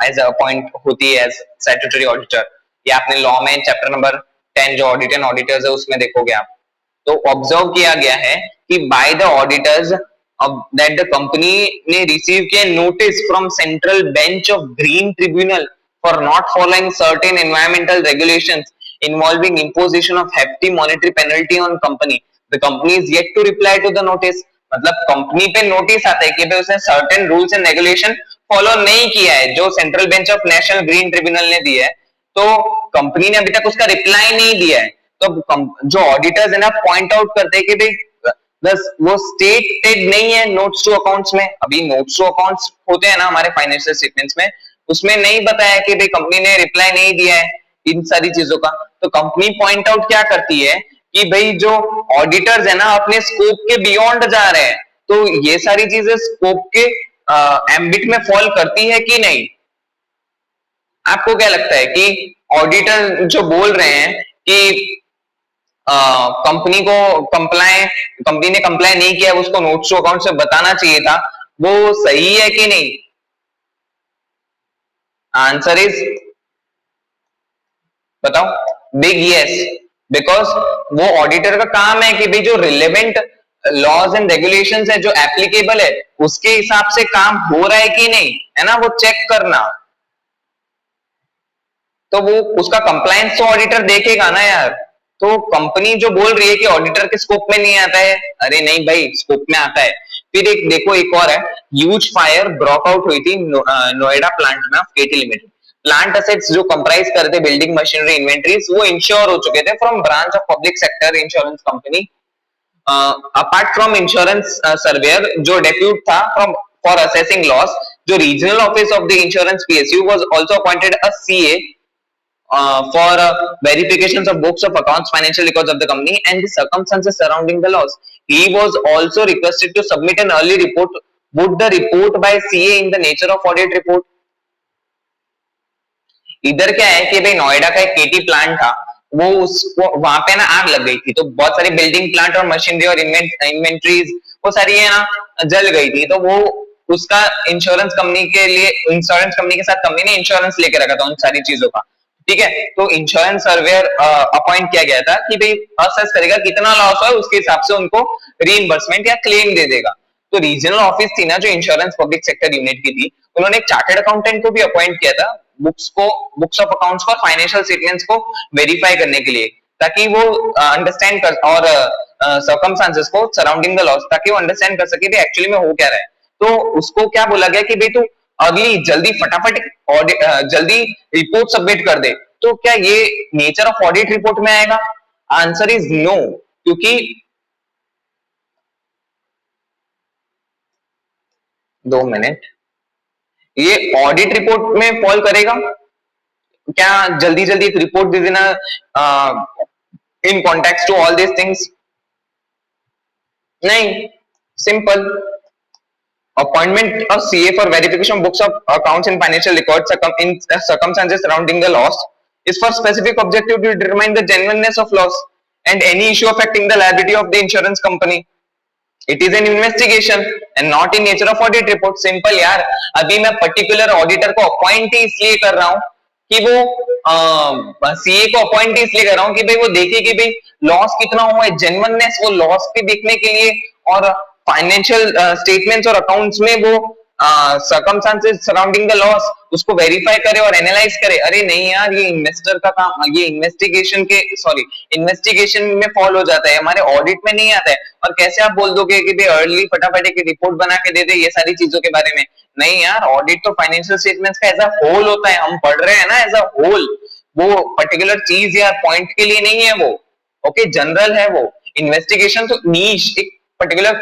एज अपॉइंट होती है एज स्टैट्यूटरी ऑडिटर। ये आपने लॉ में चैप्टर नंबर 10 जो ऑडिट एंड ऑडिटर्स है उसमें देखोगे आप। तो ऑब्जर्व किया गया है कि by the auditors that the company ने receive के notice from central bench of green tribunal for not following certain environmental regulations involving imposition of hefty monetary penalty on company. The company is yet to reply to the notice. मतलब company पे notice आता है कि भाई उसने certain rules and regulation follow नहीं किया है जो central bench of national green tribunal ने दिया है, तो कंपनी ने अभी तक उसका रिप्लाई नहीं दिया है। तो जो ऑडिटर्स है ना पॉइंट आउट करते हैं कि भाई बस वो स्टेटेड नहीं है नोट्स टू अकाउंट्स में। अभी नोट्स टू अकाउंट्स होते हैं ना हमारे फाइनेंशियल स्टेटमेंट्स में, उसमें नहीं बताया कि भाई कंपनी ने रिप्लाई नहीं दिया है इन सारी चीजों का। तो कंपनी पॉइंट आउट क्या करती है कि भाई जो ऑडिटर्स है ना अपने स्कोप के बियॉन्ड जा रहे हैं, तो ये सारी चीजें स्कोप के एम्बिट में फॉल करती है कि नहीं। आपको क्या लगता है कि ऑडिटर जो बोल रहे हैं कि कंपनी ने कंप्लाई नहीं किया, उसको नोट्स टू अकाउंट से बताना चाहिए था, वो सही है कि नहीं? आंसर इज बताओ बिग यस, बिकॉज वो ऑडिटर का काम है कि भाई जो रिलेवेंट लॉज एंड रेगुलेशंस है जो एप्लीकेबल है उसके हिसाब से काम हो रहा है कि नहीं, है ना, वो चेक करना। तो वो उसका कंप्लायंस तो ऑडिटर देखेगा ना यार। तो कंपनी जो बोल रही है कि ऑडिटर के स्कोप में नहीं आता है, अरे नहीं भाई स्कोप में आता है। फिर एक देखो एक और है, ह्यूज फायर ब्रोक आउट हुई थी नोएडा प्लांट में केटी लिमिटेड। प्लांट असेट्स जो कंप्राइज करते बिल्डिंग मशीनरी इन्वेंटरीज वो इंश्योर हो चुके थे from branch of public sector insurance company. Apart from insurance surveyor जो डेप्यूट था फ्रॉम फॉर असेसिंग लॉस, जो regional office of the insurance PSU was also appointed a CA for verifications of books of accounts, financial records of the company and the circumstances surrounding the loss. He was also requested to submit an early report. Would the report by CA in the nature of audit report? इधर क्या है कि भाई नोएडा का एक केटी plant था, वो उसको वहां पे ना आग लग गई थी, तो बहुत सारी बिल्डिंग प्लांट और मशीनरी और इन्वेंट्रीज वो सारी है ना जल गई थी। तो वो उसका इंश्योरेंस कंपनी के लिए इंश्योरेंस कंपनी के साथ कंपनी ने इंश्योरेंस लेके रखा था उन सारी चीजों का, ठीक है। तो इंश्योरेंस सर्वेयर अपॉइंट किया गया था कि भाई असेस करेगा कितना लॉस है, उसके हिसाब से उनको रीइंबर्समेंट या क्लेम दे देगा। तो रीजनल ऑफिस थी ना जो इंश्योरेंस पब्लिक सेक्टर यूनिट की थी, उन्होंने एक चार्टर्ड अकाउंटेंट को भी अपॉइंट किया था बुक्स ऑफ अकाउंट्स को, फाइनेंशियल स्टेटमेंट्स को वेरीफाई करने के लिए, ताकि वो अंडरस्टैंड कर और सर्कमस्टेंसेस को सराउंडिंग द लॉस, ताकि वो अंडरस्टैंड कर सके कि एक्चुअली में हो क्या रहा है। तो उसको क्या बोला गया कि भाई तू अगली जल्दी फटाफट जल्दी रिपोर्ट सबमिट कर दे। तो क्या ये नेचर ऑफ ऑडिट रिपोर्ट में आएगा? आंसर इज नो, क्योंकि 2 मिनट, ये ऑडिट रिपोर्ट में फॉल करेगा क्या? जल्दी जल्दी एक रिपोर्ट दे देना in context to all this things? नहीं, simple appointment of CA for verification of books of accounts and financial records in circumstances surrounding the loss is for specific objective to determine the genuineness of loss and any issue affecting the liability of the insurance company. It is an investigation and not in nature of audit report. Simple यार। अभी मैं particular auditor को appoint ही इसलिए कर रहा हूँ कि वो सीए को अपॉइंट इसलिए कर रहा हूँ कि भाई वो देखे कि भाई लॉस कितना हुआ है, जेन्युइननेस वो लॉस पे देखने के लिए, और फाइनेंशियल स्टेटमेंट्स और अकाउंट्स में वो सर्कमस्टेंसेस सराउंडिंग द लॉस उसको वेरीफाई करे और एनालाइज करे। अरे नहीं यार, ये इन्वेस्टर का काम, ये इन्वेस्टिगेशन में फॉल हो जाता है, हमारे ऑडिट में नहीं आता है। और कैसे आप बोल दोगे कि भाई अर्ली फटाफट एक रिपोर्ट बना के दे दे ये सारी चीजों के बारे में? नहीं यार, ऑडिट तो फाइनेंशियल स्टेटमेंट्स का एज अ होल होता है, हम पढ़ रहे हैं ना एज अ होल, वो पर्टिकुलर चीज या पॉइंट के लिए नहीं है वो, ओके, जनरल है वो। इन्वेस्टिगेशन तो नीश एक पर्टिकुलर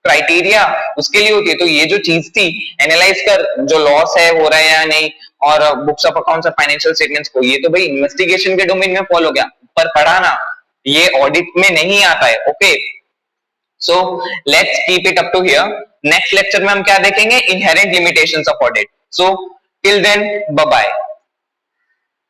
क्राइटेरिया उसके लिए होती है। तो ये जो चीज थी एनालाइज कर जो लॉस है हो रहा है या नहीं, और बुक्स ऑफ अकाउंट्स और फाइनेंशियल स्टेटमेंट्स को, ये तो भाई इन्वेस्टिगेशन के डोमेन में फॉल हो गया, पर पढ़ा ना, ये ऑडिट में नहीं आता है, okay. So let's keep it up to here. Next lecture में हम क्या देखेंगे? Inherent limitations of audit. So till then bye bye.